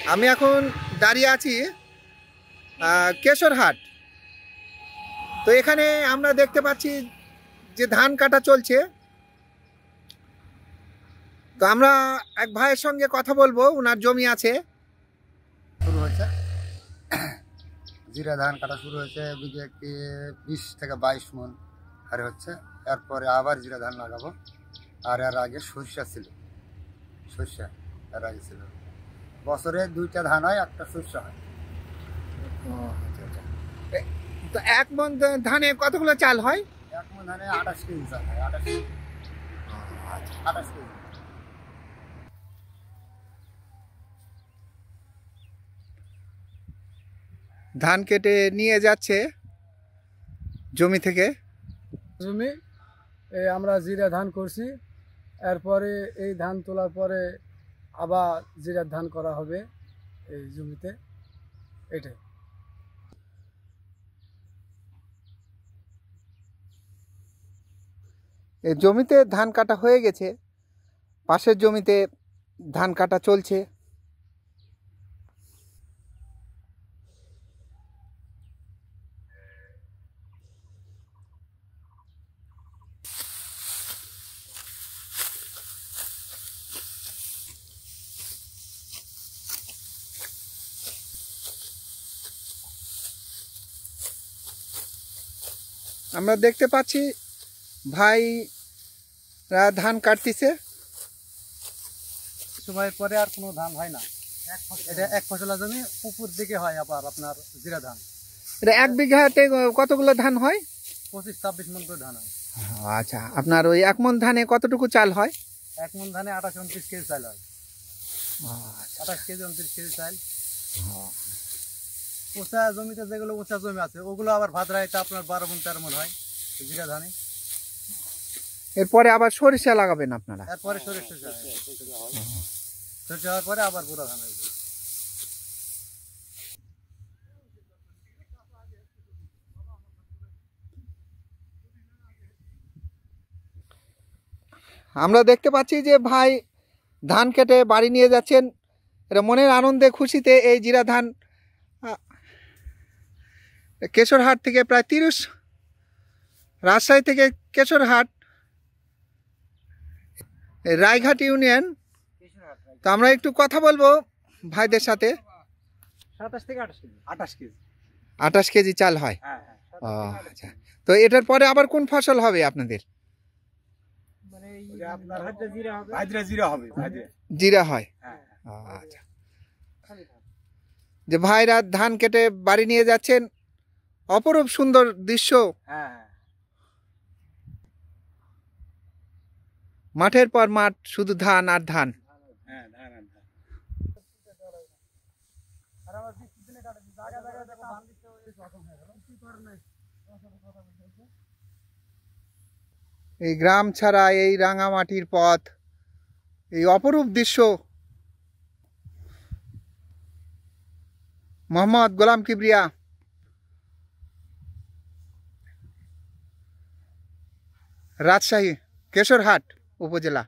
আমি এখন দাঁড়িয়ে আছি কেশরহাট। তো এখানে আমরা দেখতে পাচ্ছি যে ধান কাটা চলছে। তো আমরা এক ভাইয়ের সঙ্গে কথা বলবো, ওনার জমি আছে। শুরু হয়েছে, জিরা ধান কাটা শুরু হয়েছে। বিঘে 20 থেকে 22 মন হারে হচ্ছে। এরপরে আবার জিরা ধান লাগাবো। আর এর আগে সরিষা ছিল, সরিষা এর আগে ছিল। বছরে 2টা ধান হয়, একটা সরিষা হয়। তো এক মন ধানে কতগুলো চাল হয়? এক মন ধানে 28 কেজি চাল হয়। 28 কেজি। ধান কেটে নিয়ে যাচ্ছে জমি থেকে। জমি আমরা জিরা ধান করছি। এরপরে এই ধান তোলার পরে আবার জিরার ধান করা হবে এই জমিতে। এটাই। এই জমিতে ধান কাটা হয়ে গেছে, পাশের জমিতে ধান কাটা চলছে। আমরা দেখতে পাচ্ছি ভাইরা ধান কাটতেছে। সময় পরে আর কোনো ধান হয় না। এটা এক ফসলা জমি, উপর দিকে হয় আবার আপনার জিরা ধান। এটা এক বিঘাতে কতগুলো ধান হয়? 25-26 মন করে ধান হয়। আচ্ছা, আপনার ওই এক মন ধানে কতটুকু চাল হয়? এক মন ধানে 28-29 কেজি চাল হয়। 28 কেজি 29 কেজি চাল। উঁচা জমিতে যেগুলো উঁচা জমি আছে ওগুলো আবার ভাদ্রাইতে আপনার 12 মন 13 মন হয় জিরা ধানে। এরপরে আবার সরিষা লাগাবেন আপনারা? এরপরে সরিষা হওয়ার পরে আবার বুড়া ধান হয়। আমরা দেখতে পাচ্ছি যে ভাই ধান কেটে বাড়ি নিয়ে যাচ্ছেন। এটা মনের আনন্দে খুশিতে এই জিরা ধান কেশরহাট থেকে প্রায় 30, রাজশাহী থেকে কেশরহাট, রায়ঘাট ইউনিয়ন। তো আমরা একটু কথা বলবো ভাইদের সাথে। 27 থেকে 28 কেজি। 28 কেজি। 28 কেজি চাল হয়। আচ্ছা, তো এটার পরে আবার কোন ফসল হবে আপনাদের? জিরা হয়। আচ্ছা, যে ভাইরা ধান কেটে বাড়ি নিয়ে যাচ্ছেন, অপরূপ সুন্দর দৃশ্য। মাঠের পর মাঠ, শুধু ধান আর ধান। এই গ্রাম ছাড়া এই রাঙামাটির পথ, এই অপরূপ দৃশ্য। মোহাম্মদ গোলাম কিবরিয়া, রাজশাহী কেশরহাট উপজেলা।